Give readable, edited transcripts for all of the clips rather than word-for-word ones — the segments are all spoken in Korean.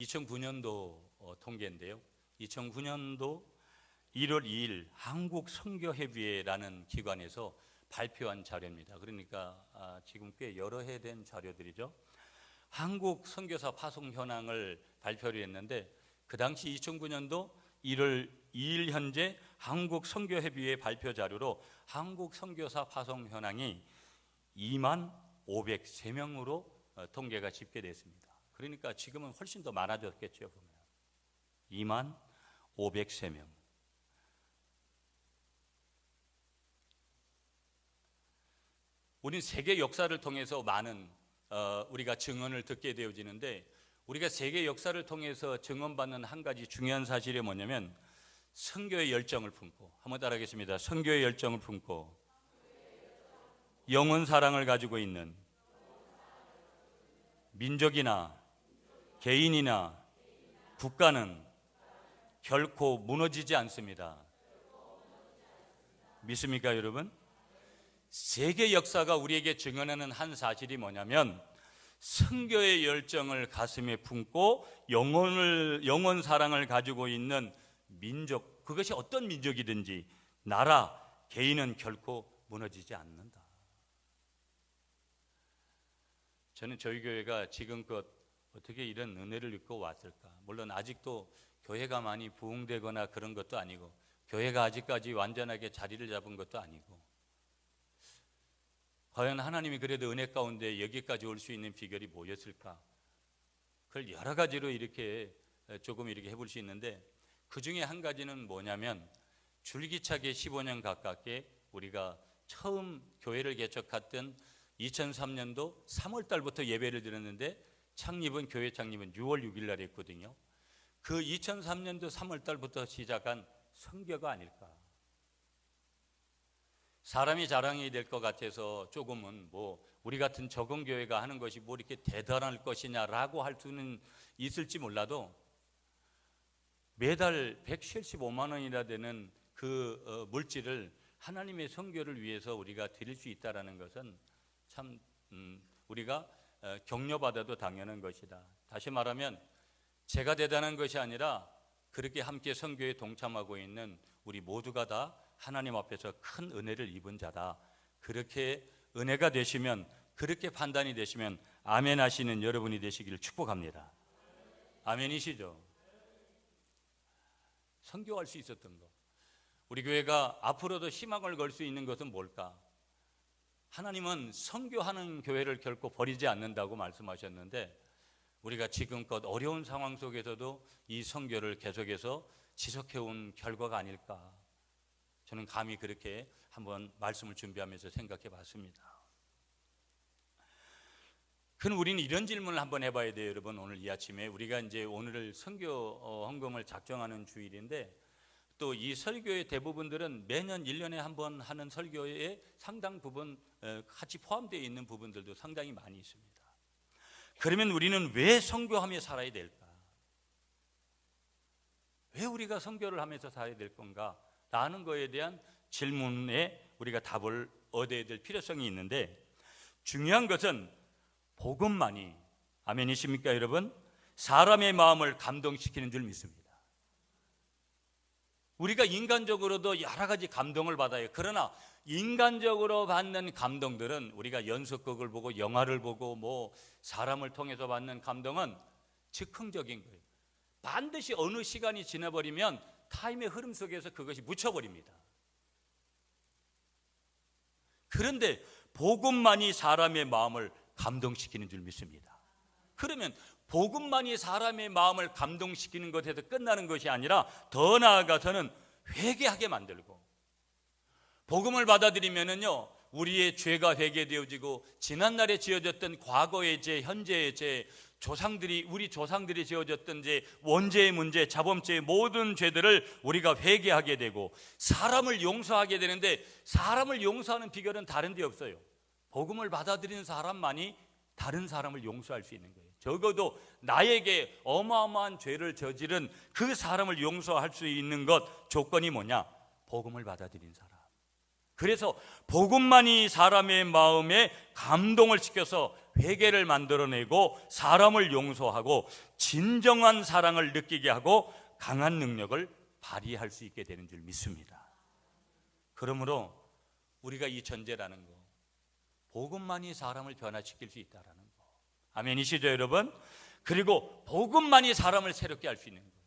2009년도 통계인데요. 2009년도 1월 2일 한국선교협의회라는 기관에서 발표한 자료입니다. 그러니까 지금 꽤 여러 해 된 자료들이죠. 한국 선교사 파송 현황을 발표를 했는데, 그 당시 2009년도 1월 2일 현재 한국 선교협의회 발표 자료로 한국 선교사 파송 현황이 2만 503명으로 통계가 집계됐습니다. 그러니까 지금은 훨씬 더 많아졌겠죠. 보면 2만 503명. 우린 세계 역사를 통해서 많은 우리가 증언을 듣게 되어지는데, 우리가 세계 역사를 통해서 증언받는 한 가지 중요한 사실이 뭐냐면 선교의 열정을 품고, 한번 따라하겠습니다. 선교의 열정을 품고 영혼 사랑을 가지고 있는 민족이나 개인이나 국가는 결코 무너지지 않습니다. 믿습니까, 여러분? 세계 역사가 우리에게 증언하는 한 사실이 뭐냐면, 선교의 열정을 가슴에 품고 영혼 사랑을 가지고 있는 민족, 그것이 어떤 민족이든지 나라, 개인은 결코 무너지지 않는다. 저는 저희 교회가 지금껏 어떻게 이런 은혜를 입고 왔을까? 물론 아직도 교회가 많이 부흥되거나 그런 것도 아니고, 교회가 아직까지 완전하게 자리를 잡은 것도 아니고, 과연 하나님이 그래도 은혜 가운데 여기까지 올 수 있는 비결이 뭐였을까? 그걸 여러 가지로 이렇게 조금 이렇게 해볼 수 있는데, 그 중에 한 가지는 뭐냐면, 줄기차게 15년 가깝게 우리가 처음 교회를 개척했던 2003년도 3월 달부터 예배를 드렸는데, 교회 창립은 6월 6일 날 했거든요. 그 2003년도 3월 달부터 시작한 선교가 아닐까. 사람이 자랑이 될 것 같아서 조금은 우리 같은 적은 교회가 하는 것이 이렇게 대단할 것이냐라고 할 수는 있을지 몰라도, 매달 175만 원이나 되는 그 물질을 하나님의 선교를 위해서 우리가 드릴 수 있다는 것은 참 우리가 격려받아도 당연한 것이다. 다시 말하면 제가 대단한 것이 아니라 그렇게 함께 선교에 동참하고 있는 우리 모두가 다 하나님 앞에서 큰 은혜를 입은 자다. 그렇게 은혜가 되시면, 그렇게 판단이 되시면 아멘 하시는 여러분이 되시기를 축복합니다. 아멘이시죠? 선교할 수 있었던 것, 우리 교회가 앞으로도 희망을 걸 수 있는 것은 뭘까? 하나님은 선교하는 교회를 결코 버리지 않는다고 말씀하셨는데, 우리가 지금껏 어려운 상황 속에서도 이 선교를 계속해서 지속해온 결과가 아닐까. 저는 감히 그렇게 한번 말씀을 준비하면서 생각해 봤습니다. 그럼 우리는 이런 질문을 한번 해봐야 돼요, 여러분. 오늘 이 아침에 우리가 이제 오늘을 선교 헌금을 작정하는 주일인데, 또 이 설교의 대부분들은 매년 1년에 한 번 하는 설교의 상당 부분 같이 포함되어 있는 부분들도 상당히 많이 있습니다. 그러면 우리는 왜 선교하며 살아야 될까? 왜 우리가 선교를 하면서 살아야 될 건가? 라는 거에 대한 질문에 우리가 답을 얻어야 될 필요성이 있는데, 중요한 것은 복음만이, 아멘이십니까 여러분? 사람의 마음을 감동시키는 줄 믿습니다. 우리가 인간적으로도 여러 가지 감동을 받아요. 그러나 인간적으로 받는 감동들은, 우리가 연속극을 보고 영화를 보고 사람을 통해서 받는 감동은 즉흥적인 거예요. 반드시 어느 시간이 지나버리면 타임의 흐름 속에서 그것이 묻혀버립니다. 그런데 복음만이 사람의 마음을 감동시키는 줄 믿습니다. 그러면 복음만이 사람의 마음을 감동시키는 것에서 끝나는 것이 아니라, 더 나아가서는 회개하게 만들고, 복음을 받아들이면은요, 우리의 죄가 회개되어지고, 지난날에 지어졌던 과거의 죄, 현재의 죄, 우리 조상들이 지어졌던 죄, 원죄의 문제, 자범죄의 모든 죄들을 우리가 회개하게 되고, 사람을 용서하게 되는데, 사람을 용서하는 비결은 다른 데 없어요. 복음을 받아들이는 사람만이 다른 사람을 용서할 수 있는 거예요. 적어도 나에게 어마어마한 죄를 저지른 그 사람을 용서할 수 있는 것, 조건이 뭐냐? 복음을 받아들인 사람. 그래서 복음만이 사람의 마음에 감동을 시켜서 회개를 만들어내고 사람을 용서하고 진정한 사랑을 느끼게 하고 강한 능력을 발휘할 수 있게 되는 줄 믿습니다. 그러므로 우리가 이 전제라는 거, 복음만이 사람을 변화시킬 수 있다라는 거, 아멘이시죠 여러분? 그리고 복음만이 사람을 새롭게 할 수 있는 거.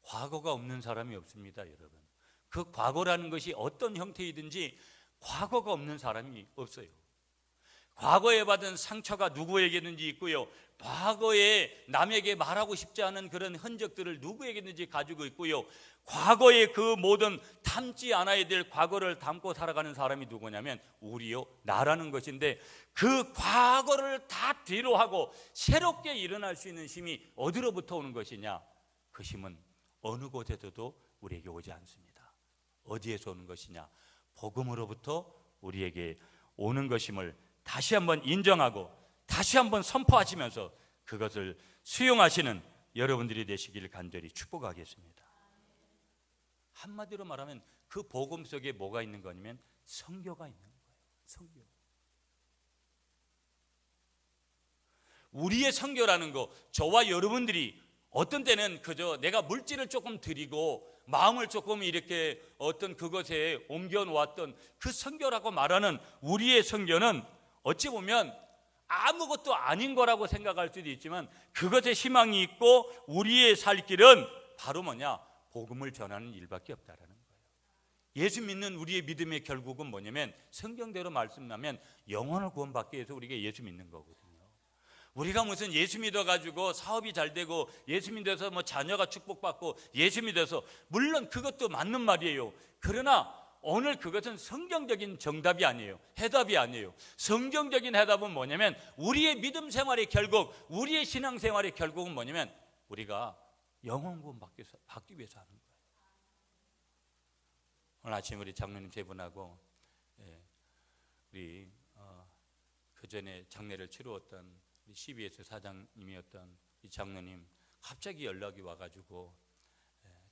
과거가 없는 사람이 없습니다 여러분. 그 과거라는 것이 어떤 형태이든지 과거가 없는 사람이 없어요. 과거에 받은 상처가 누구에게든지 있고요, 과거에 남에게 말하고 싶지 않은 그런 흔적들을 누구에게든지 가지고 있고요, 과거의 그 모든 담지 않아야 될 과거를 담고 살아가는 사람이 누구냐면 우리요, 나라는 것인데, 그 과거를 다 뒤로 하고 새롭게 일어날 수 있는 힘이 어디로부터 오는 것이냐? 그 힘은 어느 곳에서도 우리에게 오지 않습니다. 어디에서 오는 것이냐? 복음으로부터 우리에게 오는 것임을 다시 한번 인정하고 다시 한번 선포하시면서 그것을 수용하시는 여러분들이 되시길 간절히 축복하겠습니다. 한마디로 말하면 그 복음 속에 뭐가 있는 거냐면 성교가 있는 거예요. 성교. 우리의 성교라는 거, 저와 여러분들이 어떤 때는 그저 내가 물질을 조금 드리고 마음을 조금 이렇게 어떤 그것에 옮겨 놓았던 그 성교라고 말하는 우리의 성교는 어찌 보면 아무것도 아닌 거라고 생각할 수도 있지만 그것에 희망이 있고 우리의 살 길은 바로 뭐냐? 복음을 전하는 일밖에 없다라는 거예요. 예수 믿는 우리의 믿음의 결국은 뭐냐면 성경대로 말씀하면 영혼을 구원받기 위해서 우리가 예수 믿는 거거든요. 우리가 무슨 예수 믿어가지고 사업이 잘 되고 예수 믿어서 뭐 자녀가 축복받고 예수 믿어서, 물론 그것도 맞는 말이에요. 그러나 오늘 그것은 성경적인 정답이 아니에요. 해답이 아니에요. 성경적인 해답은 뭐냐면 우리의 믿음 생활의 결국, 우리의 신앙 생활의 결국은 뭐냐면 우리가 영혼 구원 받기 위해서 하는 거예요. 오늘 아침 우리 장로님 세 분하고 우리 그 전에 장례를 치루었던 우리 CBS 사장님이었던 이 장로님 갑자기 연락이 와가지고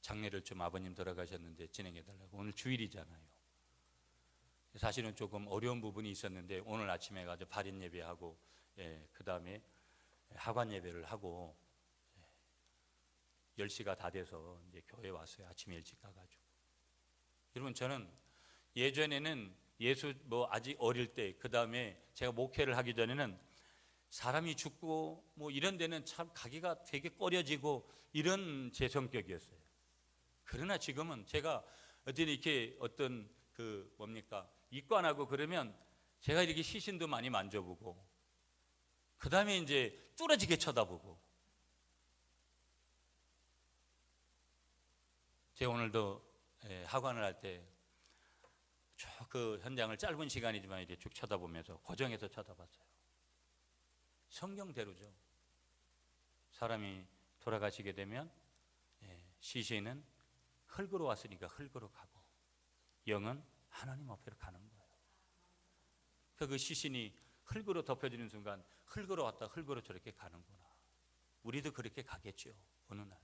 장례를 좀 아버님 돌아가셨는데 진행해달라고. 오늘 주일이잖아요. 사실은 조금 어려운 부분이 있었는데 오늘 아침에 가서 발인 예배하고 그 다음에 하관 예배를 하고 10시가 다 돼서 이제 교회에 왔어요. 아침에 일찍 가가지고. 여러분, 저는 예전에는 예수 아직 어릴 때, 그 다음에 제가 목회를 하기 전에는 사람이 죽고 이런 데는 참 가기가 되게 꺼려지고 이런 제 성격이었어요. 그러나 지금은 제가 이렇게 어떤 입관하고 그러면 제가 이렇게 시신도 많이 만져보고 그 다음에 이제 뚫어지게 쳐다보고. 제가 오늘도 하관을 할 때 그 현장을 짧은 시간이지만 이렇게 쭉 쳐다보면서 고정해서 쳐다봤어요. 성경대로죠. 사람이 돌아가시게 되면 시신은 흙으로 왔으니까 흙으로 가고 영은 하나님 앞으로 가는 거예요. 그 시신이 흙으로 덮여지는 순간 흙으로 왔다 흙으로 저렇게 가는구나. 우리도 그렇게 가겠죠, 어느 날.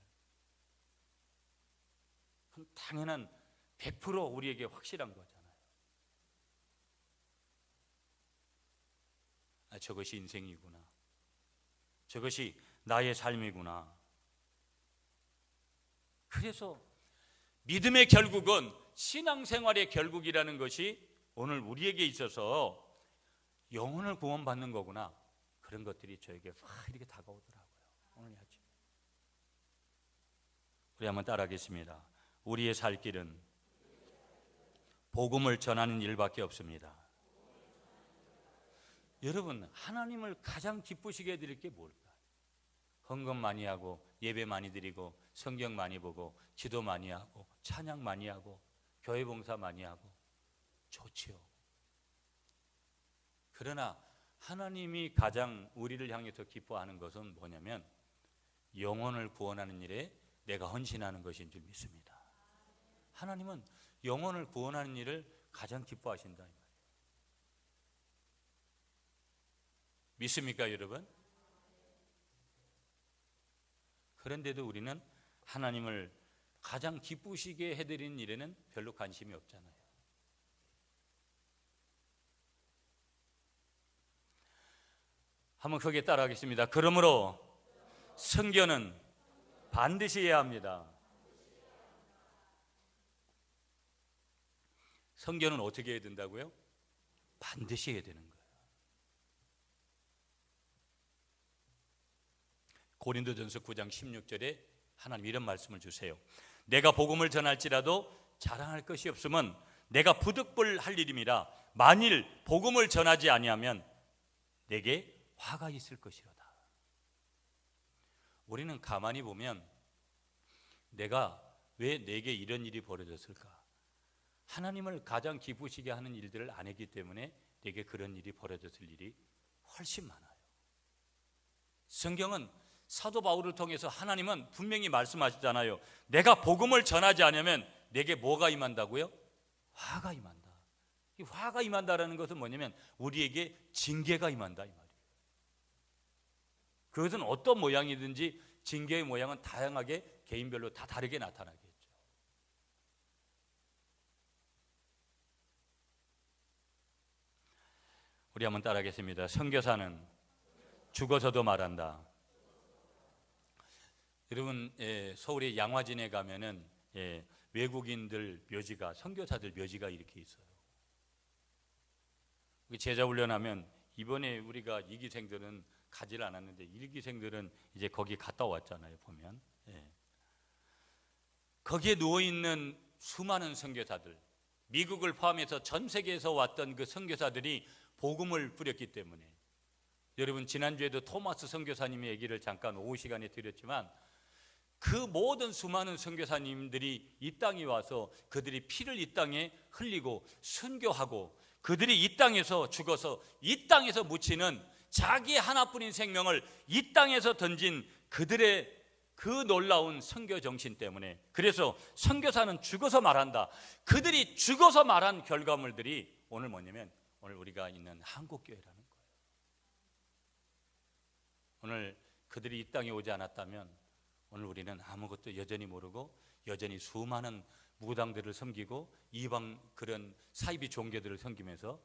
그럼 당연한 100% 우리에게 확실한 거잖아요. 저것이 인생이구나. 저것이 나의 삶이구나. 그래서 믿음의 결국은 신앙생활의 결국이라는 것이 오늘 우리에게 있어서 영혼을 구원받는 거구나. 그런 것들이 저에게 확 이렇게 다가오더라고요. 오늘 아침. 우리 한번 따라하겠습니다. 우리의 살 길은 복음을 전하는 일밖에 없습니다. 여러분, 하나님을 가장 기쁘시게 해드릴 게 뭘까요? 헌금 많이 하고 예배 많이 드리고 성경 많이 보고 기도 많이 하고 찬양 많이 하고 교회 봉사 많이 하고 좋지요. 그러나 하나님이 가장 우리를 향해서 기뻐하는 것은 뭐냐면 영혼을 구원하는 일에 내가 헌신하는 것인 줄 믿습니다. 하나님은 영혼을 구원하는 일을 가장 기뻐하신다. 믿습니까, 여러분? 그런데도 우리는 하나님을 가장 기쁘시게 해드리는 일에는 별로 관심이 없잖아요. 한번 크게 따라하겠습니다. 그러므로 선교는 반드시 해야 합니다. 선교는 어떻게 해야 된다고요? 반드시 해야 되는 거예요. 고린도전서 9장 16절에 하나님 이런 말씀을 주세요. 내가 복음을 전할지라도 자랑할 것이 없으면 내가 부득불할 일임이라. 만일 복음을 전하지 아니하면 내게 화가 있을 것이로다. 우리는 가만히 보면 내가 왜 내게 이런 일이 벌어졌을까? 하나님을 가장 기쁘시게 하는 일들을 안 했기 때문에 내게 그런 일이 벌어졌을 일이 훨씬 많아요. 성경은 사도 바울을 통해서 하나님은 분명히 말씀하시잖아요. 내가 복음을 전하지 않으면 내게 뭐가 임한다고요? 화가 임한다. 이 화가 임한다라는 것은 뭐냐면 우리에게 징계가 임한다 이 말이에요. 그것은 어떤 모양이든지 징계의 모양은 다양하게 개인별로 다 다르게 나타나겠죠. 우리 한번 따라하겠습니다. 선교사는 죽어서도 말한다. 여러분, 서울의 양화진에 가면은 외국인들 묘지가, 선교사들 묘지가 이렇게 있어요. 제자 훈련하면 이번에 우리가 2기생들은 가지를 않았는데 1기생들은 이제 거기 갔다 왔잖아요. 보면 거기에 누워있는 수많은 선교사들, 미국을 포함해서 전 세계에서 왔던 그 선교사들이 복음을 뿌렸기 때문에, 여러분 지난주에도 토마스 선교사님의 얘기를 잠깐 오후 시간에 드렸지만 그 모든 수많은 선교사님들이 이 땅에 와서 그들이 피를 이 땅에 흘리고 순교하고 그들이 이 땅에서 죽어서 이 땅에서 묻히는 자기 하나뿐인 생명을 이 땅에서 던진 그들의 그 놀라운 선교 정신 때문에, 그래서 선교사는 죽어서 말한다. 그들이 죽어서 말한 결과물들이 오늘 뭐냐면 오늘 우리가 있는 한국교회라는 거예요. 오늘 그들이 이 땅에 오지 않았다면 오늘 우리는 아무것도 여전히 모르고 여전히 수많은 무당들을 섬기고 이방 그런 사이비 종교들을 섬기면서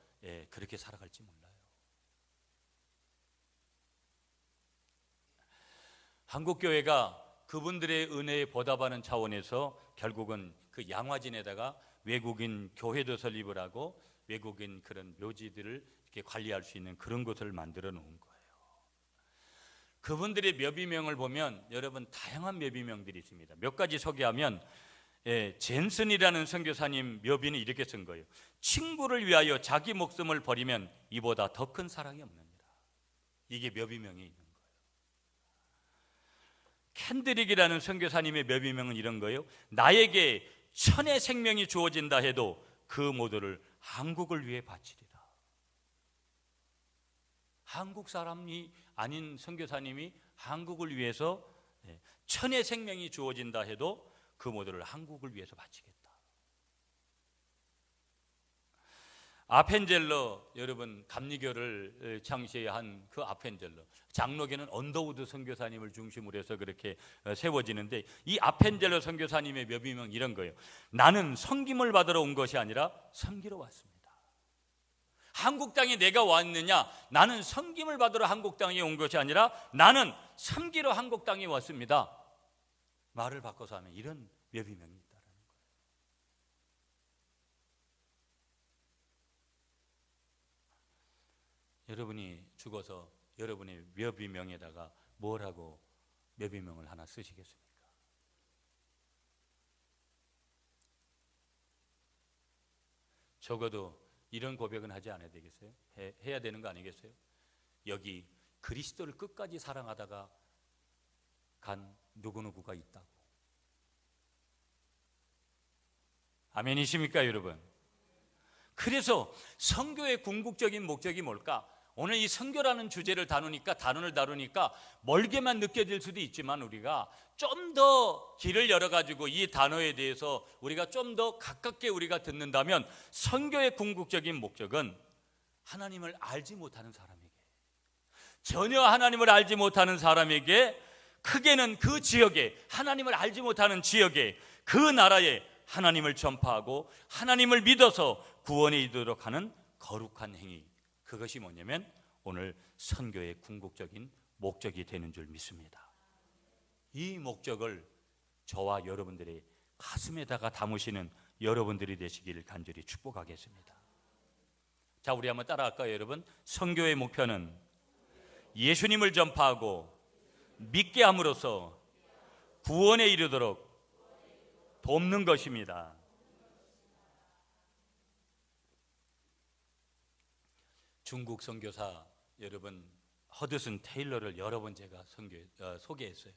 그렇게 살아갈지 몰라요. 한국교회가 그분들의 은혜에 보답하는 차원에서 결국은 그 양화진에다가 외국인 교회도 설립을 하고 외국인 그런 묘지들을 이렇게 관리할 수 있는 그런 곳을 만들어 놓은 거예요. 그분들의 묘비명을 보면 여러분 다양한 묘비명들이 있습니다. 몇 가지 소개하면 젠슨이라는 선교사님 묘비는 이렇게 쓴 거예요. 친구를 위하여 자기 목숨을 버리면 이보다 더 큰 사랑이 없느니라. 이게 묘비명이 있는 거예요. 캔드릭이라는 선교사님의 묘비명은 이런 거예요. 나에게 천의 생명이 주어진다 해도 그 모두를 한국을 위해 바치리라. 한국 사람이 아닌 선교사님이 한국을 위해서 천의 생명이 주어진다 해도 그 모두를 한국을 위해서 바치겠다. 아펜젤러, 여러분 감리교를 창시한 그 아펜젤러, 장로교는 언더우드 선교사님을 중심으로 해서 그렇게 세워지는데 이 아펜젤러 선교사님의 묘비명 이런 거예요. 나는 섬김을 받으러 온 것이 아니라 섬기러 왔습니다. 한국 땅에 내가 왔느냐? 나는 섬김을 받으러 한국 땅에 온 것이 아니라 나는 섬기러 한국 땅에 왔습니다. 말을 바꿔서 하면 이런 묘비명이 있다라는 거예요. 여러분이 죽어서 여러분의 묘비명에다가 뭘 하고 묘비명을 하나 쓰시겠습니까? 적어도 이런 고백은 하지 않아야 되겠어요? 해야 되는 거 아니겠어요? 여기 그리스도를 끝까지 사랑하다가 간 누구누구가 있다고. 아멘이십니까 여러분? 그래서 선교의 궁극적인 목적이 뭘까? 오늘 이 선교라는 주제를 단원을 다루니까 멀게만 느껴질 수도 있지만 우리가 좀 더 길을 열어가지고 이 단어에 대해서 우리가 좀 더 가깝게 우리가 듣는다면 선교의 궁극적인 목적은 하나님을 알지 못하는 사람에게, 전혀 하나님을 알지 못하는 사람에게, 크게는 그 지역에, 하나님을 알지 못하는 지역에, 그 나라에 하나님을 전파하고 하나님을 믿어서 구원에 이르도록 하는 거룩한 행위, 그것이 뭐냐면 오늘 선교의 궁극적인 목적이 되는 줄 믿습니다. 이 목적을 저와 여러분들의 가슴에다가 담으시는 여러분들이 되시기를 간절히 축복하겠습니다. 자, 우리 한번 따라할까요, 여러분? 선교의 목표는 예수님을 전파하고 믿게 함으로써 구원에 이르도록 돕는 것입니다. 중국 선교사 여러분 허드슨 테일러를 여러 번 제가 소개했어요.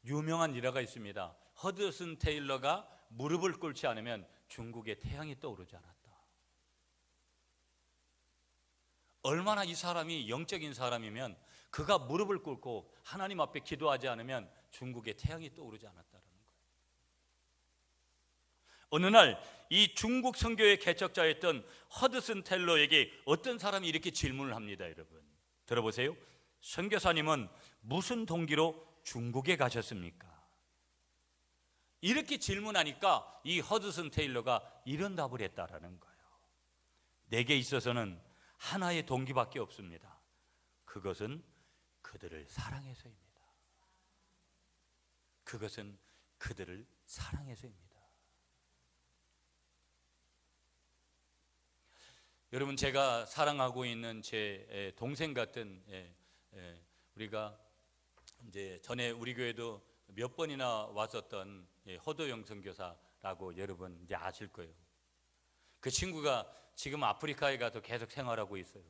유명한 일화가 있습니다. 허드슨 테일러가 무릎을 꿇지 않으면 중국의 태양이 떠오르지 않았다. 얼마나 이 사람이 영적인 사람이면 그가 무릎을 꿇고 하나님 앞에 기도하지 않으면 중국의 태양이 떠오르지 않았다라는 거예요. 어느 날 이 중국 선교의 개척자였던 허드슨 테일러에게 어떤 사람이 이렇게 질문을 합니다. 여러분 들어보세요. 선교사님은 무슨 동기로 중국에 가셨습니까? 이렇게 질문하니까 이 허드슨 테일러가 이런 답을 했다라는 거예요. 내게 있어서는 하나의 동기밖에 없습니다. 그것은 그들을 사랑해서입니다. 그것은 그들을 사랑해서입니다. 여러분 제가 사랑하고 있는 제 동생 같은 우리가 이제 전에 우리 교회도 몇 번이나 왔었던 허도영 선교사라고 여러분 이제 아실 거예요. 그 친구가 지금 아프리카에 가서 계속 생활하고 있어요.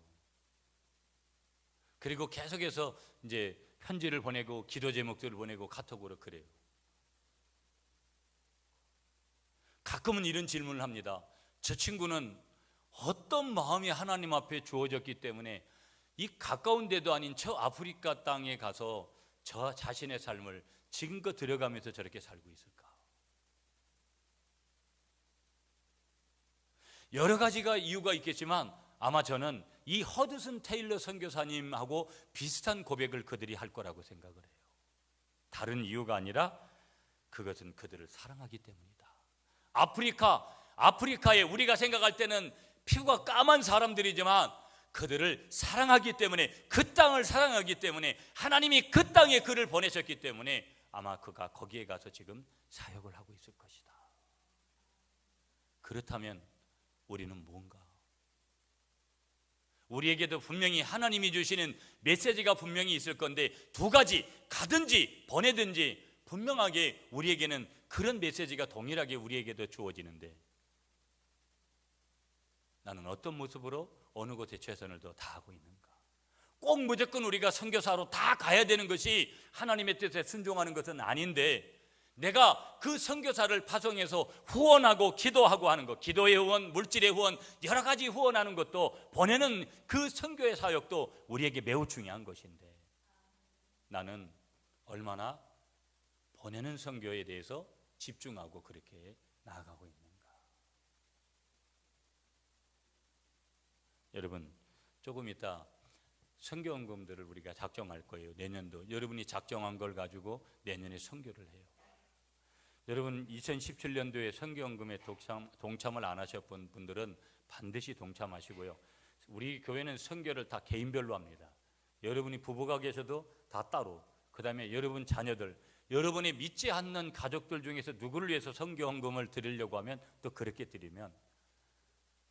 그리고 계속해서 이제 편지를 보내고 기도 제목들을 보내고 카톡으로 그래요. 가끔은 이런 질문을 합니다. 저 친구는 어떤 마음이 하나님 앞에 주어졌기 때문에 이 가까운 데도 아닌 저 아프리카 땅에 가서 저 자신의 삶을 지금껏 들여가면서 저렇게 살고 있을까? 여러 가지가 이유가 있겠지만 아마 저는 이 허드슨 테일러 선교사님하고 비슷한 고백을 그들이 할 거라고 생각을 해요. 다른 이유가 아니라 그것은 그들을 사랑하기 때문이다. 아프리카에 우리가 생각할 때는 피부가 까만 사람들이지만 그들을 사랑하기 때문에, 그 땅을 사랑하기 때문에, 하나님이 그 땅에 그를 보내셨기 때문에 아마 그가 거기에 가서 지금 사역을 하고 있을 것이다. 그렇다면 우리는 뭔가? 우리에게도 분명히 하나님이 주시는 메시지가 분명히 있을 건데 두 가지, 가든지 보내든지 분명하게 우리에게는 그런 메시지가 동일하게 우리에게도 주어지는데 나는 어떤 모습으로 어느 곳에 최선을 다하고 있는가? 꼭 무조건 우리가 선교사로 다 가야 되는 것이 하나님의 뜻에 순종하는 것은 아닌데 내가 그 선교사를 파송해서 후원하고 기도하고 하는 것, 기도의 후원, 물질의 후원, 여러 가지 후원하는 것도 보내는 그 선교의 사역도 우리에게 매우 중요한 것인데 나는 얼마나 보내는 선교에 대해서 집중하고 그렇게 나아가고 있는가? 여러분 조금 이따 선교헌금들을 우리가 작정할 거예요. 내년도 여러분이 작정한 걸 가지고 내년에 선교를 해요. 여러분 2017년도에 선교헌금에 동참을 안 하셨던 분들은 반드시 동참하시고요. 우리 교회는 선교를 다 개인별로 합니다. 여러분이 부부가 계셔도 다 따로, 그 다음에 여러분 자녀들, 여러분이 믿지 않는 가족들 중에서 누구를 위해서 선교헌금을 드리려고 하면 또 그렇게 드리면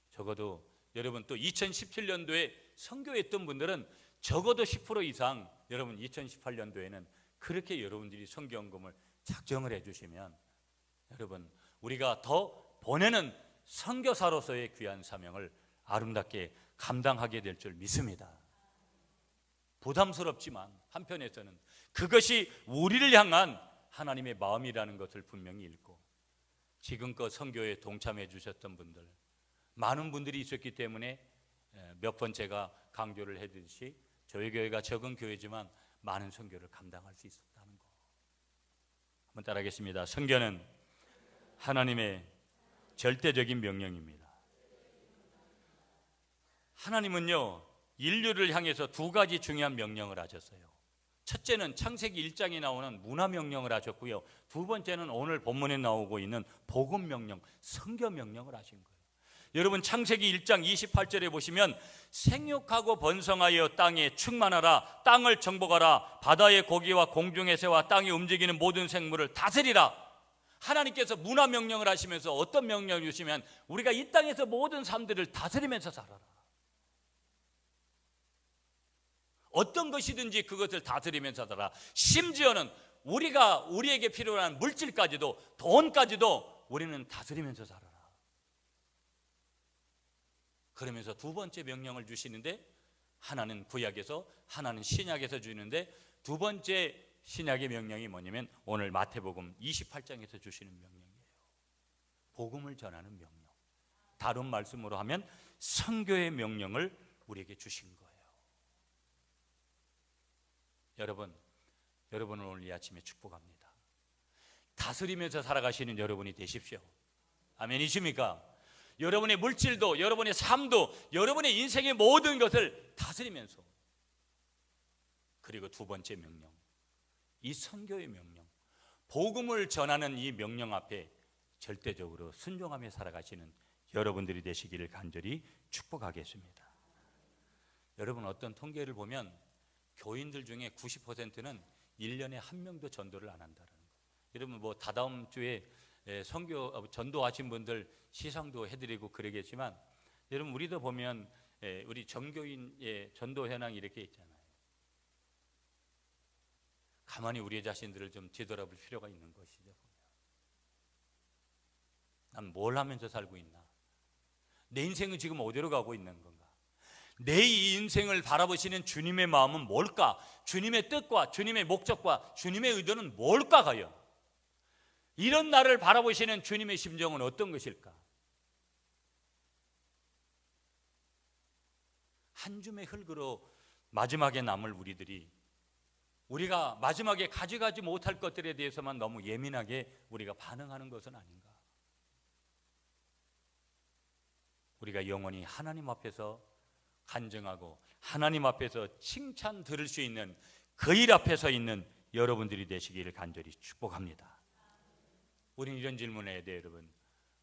적어도 여러분 또 2017년도에 선교했던 분들은 적어도 10% 이상 여러분 2018년도에는 그렇게 여러분들이 선교헌금을 작정을 해주시면 여러분 우리가 더 보내는 선교사로서의 귀한 사명을 아름답게 감당하게 될 줄 믿습니다. 부담스럽지만 한편에서는 그것이 우리를 향한 하나님의 마음이라는 것을 분명히 읽고 지금껏 선교에 동참해 주셨던 분들 많은 분들이 있었기 때문에 몇 번 제가 강조를 해드렸듯이 저희 교회가 적은 교회지만 많은 선교를 감당할 수 있었다는 거 한번 따라하겠습니다. 선교는 하나님의 절대적인 명령입니다. 하나님은요 인류를 향해서 두 가지 중요한 명령을 하셨어요. 첫째는 창세기 1장에 나오는 문화 명령을 하셨고요. 두 번째는 오늘 본문에 나오고 있는 복음 명령, 선교 명령을 하신 거예요. 여러분 창세기 1장 28절에 보시면 생육하고 번성하여 땅에 충만하라, 땅을 정복하라, 바다의 고기와 공중의 새와 땅에 움직이는 모든 생물을 다스리라. 하나님께서 문화 명령을 하시면서 어떤 명령을 주시면 우리가 이 땅에서 모든 삶들을 다스리면서 살아라. 어떤 것이든지 그것을 다스리면서 살아라. 심지어는 우리에게 필요한 물질까지도, 돈까지도 우리는 다스리면서 살아라. 그러면서 두 번째 명령을 주시는데, 하나는 구약에서, 하나는 신약에서 주는데, 두 번째 신약의 명령이 뭐냐면 오늘 마태복음 28장에서 주시는 명령이에요. 복음을 전하는 명령. 다른 말씀으로 하면 선교의 명령을 우리에게 주신 거예요. 여러분은 오늘 이 아침에 축복합니다. 다스리면서 살아가시는 여러분이 되십시오. 아멘이십니까? 여러분의 물질도, 여러분의 삶도, 여러분의 인생의 모든 것을 다스리면서, 그리고 두 번째 명령, 이 선교의 명령, 복음을 전하는 이 명령 앞에 절대적으로 순종하며 살아가시는 여러분들이 되시기를 간절히 축복하겠습니다. 여러분, 어떤 통계를 보면 교인들 중에 90%는 1년에 한 명도 전도를 안 한다는 거예요. 여러분 다다음 주에 선교 전도하신 분들 시상도 해드리고 그러겠지만, 여러분 우리도 보면 우리 정교인의 전도 현황이 이렇게 있잖아요. 가만히 우리 자신들을 좀 뒤돌아볼 필요가 있는 것이죠. 난 뭘 하면서 살고 있나? 내 인생은 지금 어디로 가고 있는 건가? 내 이 인생을 바라보시는 주님의 마음은 뭘까? 주님의 뜻과 주님의 목적과 주님의 의도는 뭘까 과연? 이런 나를 바라보시는 주님의 심정은 어떤 것일까? 한 줌의 흙으로 마지막에 남을 우리가 마지막에 가져가지 못할 것들에 대해서만 너무 예민하게 우리가 반응하는 것은 아닌가? 우리가 영원히 하나님 앞에서 간증하고 하나님 앞에서 칭찬 들을 수 있는 그 일 앞에 서 있는 여러분들이 되시기를 간절히 축복합니다. 우리는 이런 질문을 해야 돼요, 여러분.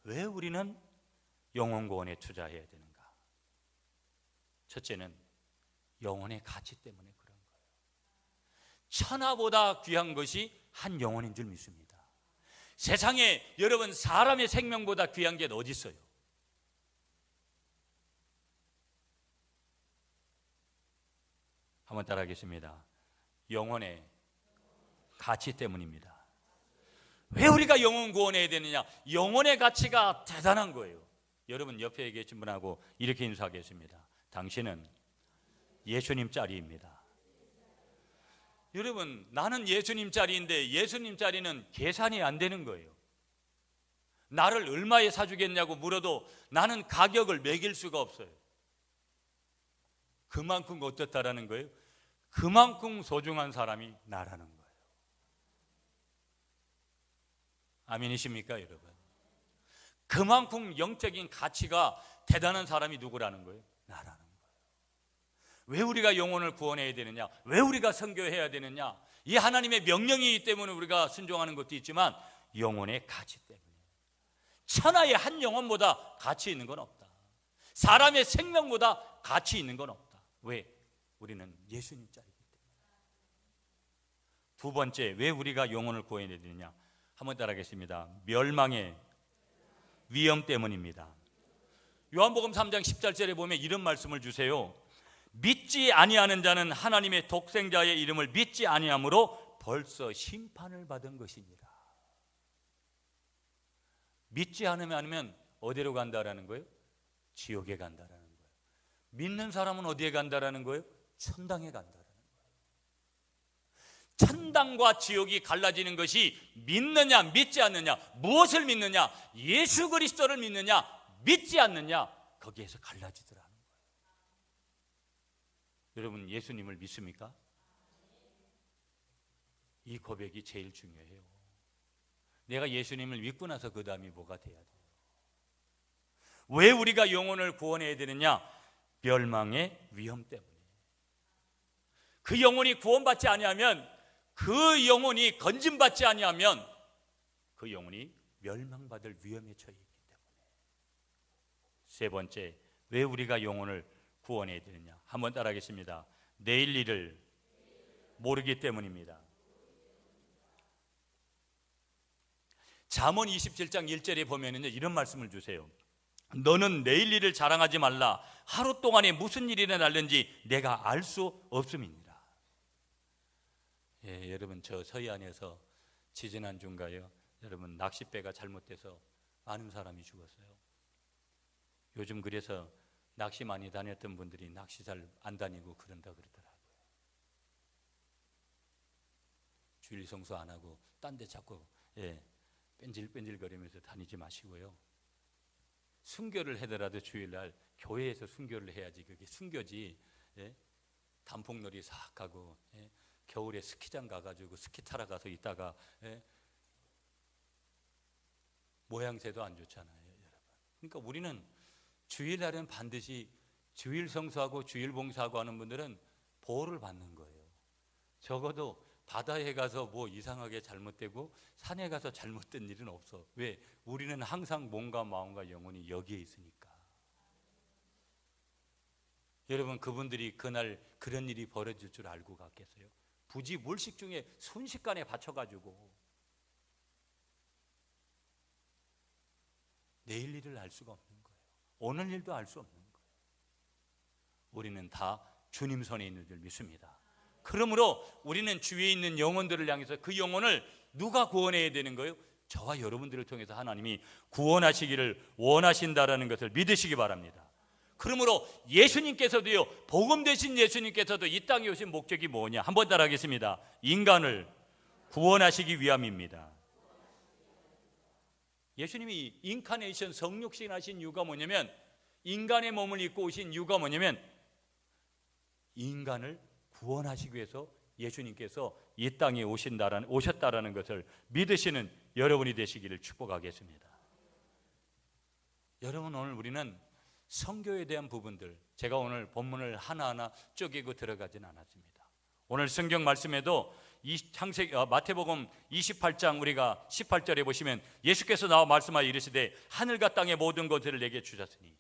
왜 우리는 영혼구원에 투자해야 되는가? 첫째는 영혼의 가치 때문에 그런 거예요. 천하보다 귀한 것이 한 영혼인 줄 믿습니다. 세상에 여러분 사람의 생명보다 귀한 게 어디 있어요? 한번 따라하겠습니다. 영혼의 가치 때문입니다. 왜 우리가 영혼 구원해야 되느냐? 영혼의 가치가 대단한 거예요. 여러분 옆에 계신 분하고 이렇게 인사하겠습니다. 당신은 예수님 짤입니다. 여러분, 나는 예수님 짤인데 예수님 짤이는 계산이 안 되는 거예요. 나를 얼마에 사주겠냐고 물어도 나는 가격을 매길 수가 없어요. 그만큼 어떻다라는 거예요? 그만큼 소중한 사람이 나라는 거예요. 아멘이십니까, 여러분? 그만큼 영적인 가치가 대단한 사람이 누구라는 거예요? 나라는 거예요. 왜 우리가 영혼을 구원해야 되느냐? 왜 우리가 선교해야 되느냐? 이 하나님의 명령이기 때문에 우리가 순종하는 것도 있지만 영혼의 가치 때문에. 천하의 한 영혼보다 가치 있는 건 없다. 사람의 생명보다 가치 있는 건 없다. 왜? 우리는 예수님 짤이기 때문에. 두 번째, 왜 우리가 영혼을 구해야 되느냐? 한번 따라하겠습니다. 멸망의 위험 때문입니다. 요한복음 3장 17절에 보면 이런 말씀을 주세요. 믿지 아니하는 자는 하나님의 독생자의 이름을 믿지 아니함으로 벌써 심판을 받은 것이니라. 믿지 않으면 어디로 간다라는 거예요? 지옥에 간다라는 거예요. 믿는 사람은 어디에 간다라는 거예요? 천당에 간다라는 거예요. 천당과 지옥이 갈라지는 것이 믿느냐 믿지 않느냐, 무엇을 믿느냐, 예수 그리스도를 믿느냐 믿지 않느냐, 거기에서 갈라지더라는 거예요. 여러분 예수님을 믿습니까? 이 고백이 제일 중요해요. 내가 예수님을 믿고 나서 그 다음이 뭐가 돼야 돼요? 왜 우리가 영혼을 구원해야 되느냐? 멸망의 위험 때문에. 그 영혼이 구원받지 아니하면, 그 영혼이 건짐받지 아니하면 그 영혼이 멸망받을 위험에 처해 있기 때문에. 세 번째, 왜 우리가 영혼을 구원해야 되느냐? 한번 따라하겠습니다. 내일 일을 모르기 때문입니다. 잠언 27장 1절에 보면은 이런 말씀을 주세요. 너는 내일 일을 자랑하지 말라. 하루 동안에 무슨 일이 일어날는지 내가 알 수 없음이니라. 예, 여러분, 저 서해안에서 지지난주인가요? 여러분, 낚싯배가 잘못돼서 많은 사람이 죽었어요. 요즘 그래서 낚시 많이 다녔던 분들이 낚시 잘 안 다니고 그런다 그러더라고요. 주일 성수 안 하고 딴 데 자꾸 뺀질뺀질거리면서 다니지 마시고요. 순교를 하더라도 주일날 교회에서 순교를 해야지 그게 순교지. 단풍놀이 싹 가고 겨울에 스키장 가가지고 스키 타러 가서 있다가 모양새도 안 좋잖아요, 여러분. 그러니까 우리는 주일날은 반드시 주일 성수하고 주일 봉사하고 하는 분들은 보호를 받는 거예요. 적어도 바다에 가서 뭐 이상하게 잘못되고 산에 가서 잘못된 일은 없어. 왜? 우리는 항상 몸과 마음과 영혼이 여기에 있으니까. 여러분, 그분들이 그날 그런 일이 벌어질 줄 알고 갔겠어요? 부지 물식 중에 순식간에 받쳐가지고 내일 일을 알 수가 없는 거예요. 오늘 일도 알 수 없는 거예요. 우리는 다 주님 손에 있는 줄 믿습니다. 그러므로 우리는 주위에 있는 영혼들을 향해서 그 영혼을 누가 구원해야 되는 거예요? 저와 여러분들을 통해서 하나님이 구원하시기를 원하신다라는 것을 믿으시기 바랍니다. 그러므로 예수님께서도요, 복음 되신 예수님께서도 이 땅에 오신 목적이 뭐냐? 한번 따라하겠습니다. 인간을 구원하시기 위함입니다. 예수님이 인카네이션 성육신 하신 이유가 뭐냐면, 인간의 몸을 입고 오신 이유가 뭐냐면 인간을 구원하시기 위해서 예수님께서 이 땅에 오셨다라는 것을 믿으시는 여러분이 되시기를 축복하겠습니다. 여러분, 오늘 우리는 성교에 대한 부분들, 제가 오늘 본문을 하나하나 쪼개고 들어가진 않았습니다. 오늘 성경 말씀에도 마태복음 28장 우리가 18절에 보시면 예수께서 나와 말씀하여 이르시되 하늘과 땅의 모든 것들을 내게 주셨으니,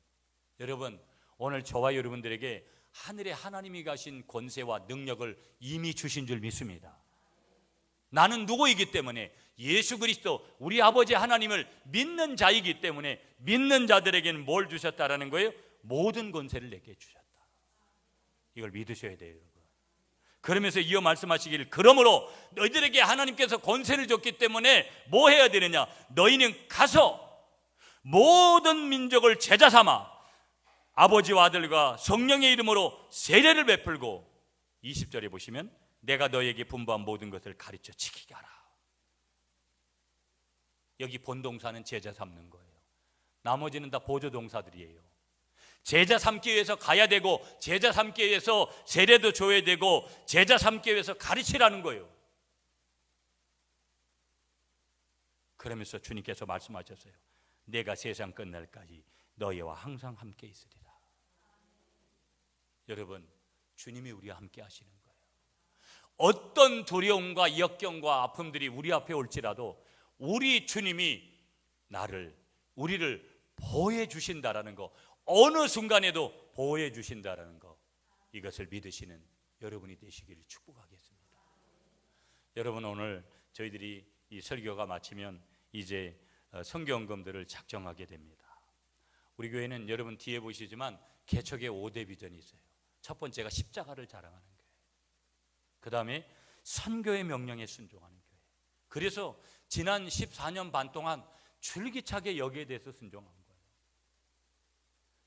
여러분, 오늘 저와 여러분들에게 하늘에 하나님이 가신 권세와 능력을 이미 주신 줄 믿습니다. 나는 누구이기 때문에? 예수 그리스도 우리 아버지 하나님을 믿는 자이기 때문에 믿는 자들에게는 뭘 주셨다라는 거예요? 모든 권세를 내게 주셨다. 이걸 믿으셔야 돼요, 여러분. 그러면서 이어 말씀하시길, 그러므로 너희들에게 하나님께서 권세를 줬기 때문에 뭐 해야 되느냐? 너희는 가서 모든 민족을 제자 삼아 아버지와 아들과 성령의 이름으로 세례를 베풀고, 20절에 보시면 내가 너에게 분부한 모든 것을 가르쳐 지키게 하라. 여기 본동사는 제자 삼는 거예요. 나머지는 다 보조동사들이에요. 제자 삼기 위해서 가야 되고, 제자 삼기 위해서 세례도 줘야 되고, 제자 삼기 위해서 가르치라는 거예요. 그러면서 주님께서 말씀하셨어요. 내가 세상 끝날까지 너희와 항상 함께 있으리라. 여러분, 주님이 우리와 함께 하시는 거예요. 어떤 두려움과 역경과 아픔들이 우리 앞에 올지라도 우리 주님이 우리를 보호해 주신다라는 거, 어느 순간에도 보호해 주신다라는 거, 이것을 믿으시는 여러분이 되시기를 축복하겠습니다. 여러분, 오늘 저희들이 이 설교가 마치면 이제 선교헌금들을 작정하게 됩니다. 우리 교회는 여러분 뒤에 보시지만 개척의 5대 비전이 있어요. 첫 번째가 십자가를 자랑하는 교회, 그 다음에 선교의 명령에 순종하는 교회. 그래서 지난 14년 반 동안 줄기차게 여기에 대해서 순종한 거예요.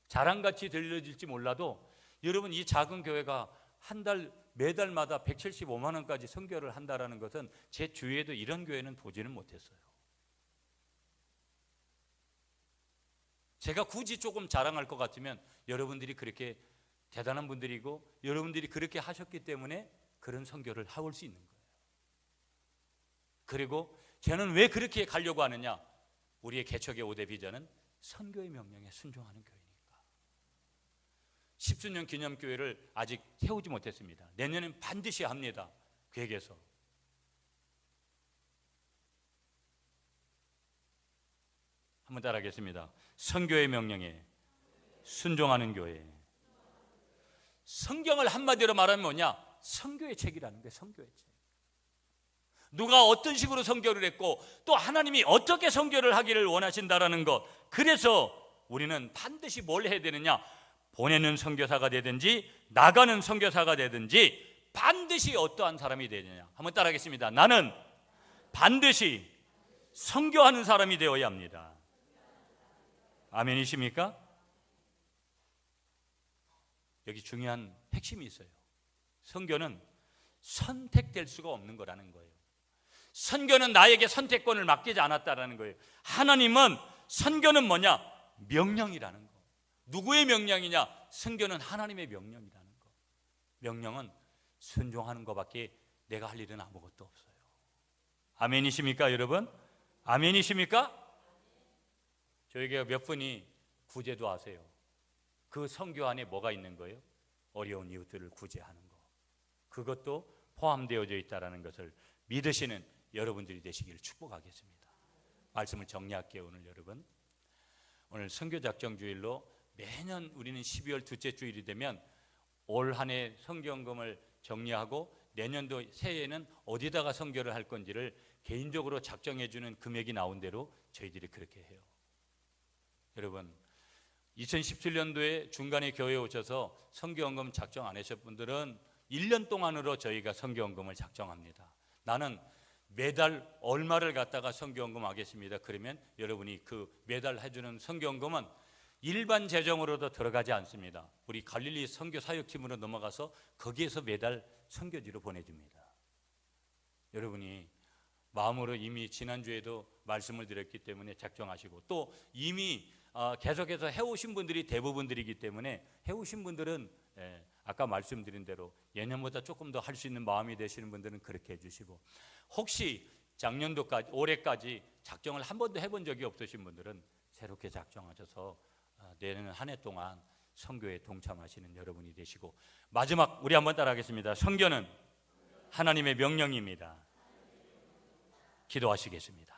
자랑같이 들려질지 몰라도 여러분, 이 작은 교회가 매달마다 175만 원까지 선교를 한다는 것은 제 주위에도 이런 교회는 보지는 못했어요. 제가 굳이 조금 자랑할 것 같으면 여러분들이 그렇게 대단한 분들이고 여러분들이 그렇게 하셨기 때문에 그런 선교를 해올 수 있는 거예요. 그리고 저는 왜 그렇게 가려고 하느냐? 우리의 개척의 5대 비전은 선교의 명령에 순종하는 교회니까. 10주년 기념교회를 아직 세우지 못했습니다. 내년엔 반드시 합니다. 계획에서. 한번 따라하겠습니다. 선교의 명령에 순종하는 교회. 성경을 한마디로 말하면 뭐냐? 선교의 책이라는 거예요. 선교의 책. 누가 어떤 식으로 선교를 했고 또 하나님이 어떻게 선교를 하기를 원하신다라는 것. 그래서 우리는 반드시 뭘 해야 되느냐? 보내는 선교사가 되든지 나가는 선교사가 되든지 반드시 어떠한 사람이 되느냐? 한번 따라하겠습니다. 나는 반드시 선교하는 사람이 되어야 합니다. 아멘이십니까? 여기 중요한 핵심이 있어요. 선교는 선택될 수가 없는 거라는 거예요. 선교는 나에게 선택권을 맡기지 않았다라는 거예요. 하나님은 선교는 뭐냐? 명령이라는 거. 누구의 명령이냐? 선교는 하나님의 명령이라는 거. 명령은 순종하는 것밖에 내가 할 일은 아무것도 없어요. 아멘이십니까, 여러분? 아멘이십니까? 저에게 몇 분이 구제도 하세요. 그 선교 안에 뭐가 있는 거예요? 어려운 이웃들을 구제하는 거. 그것도 포함되어져 있다는 것을 믿으시는 여러분들이 되시기를 축복하겠습니다. 말씀을 정리할게요. 오늘 여러분, 오늘 선교작정주일로 매년 우리는 12월 둘째 주일이 되면 올 한 해 선교헌금을 정리하고 내년도 새해에는 어디다가 선교를 할 건지를 개인적으로 작정해 주는 금액이 나온 대로 저희들이 그렇게 해요. 여러분, 2017년도에 중간에 교회에 오셔서 선교헌금 작정 안 하셨던 분들은 1년 동안으로 저희가 선교헌금을 작정합니다. 나는 매달 얼마를 갖다가 선교헌금 하겠습니다. 그러면 여러분이 그 매달 해주는 선교헌금은 일반 재정으로도 들어가지 않습니다. 우리 갈릴리 선교 사역팀으로 넘어가서 거기에서 매달 선교지로 보내줍니다. 여러분이 마음으로 이미 지난주에도 말씀을 드렸기 때문에 작정하시고 또 이미 계속해서 해오신 분들이 대부분들이기 때문에 해오신 분들은 아까 말씀드린 대로 예년보다 조금 더 할 수 있는 마음이 되시는 분들은 그렇게 해주시고, 혹시 작년도까지 올해까지 작정을 한 번도 해본 적이 없으신 분들은 새롭게 작정하셔서 내년 한 해 동안 선교에 동참하시는 여러분이 되시고, 마지막 우리 한번 따라하겠습니다. 선교는 하나님의 명령입니다. 기도하시겠습니다.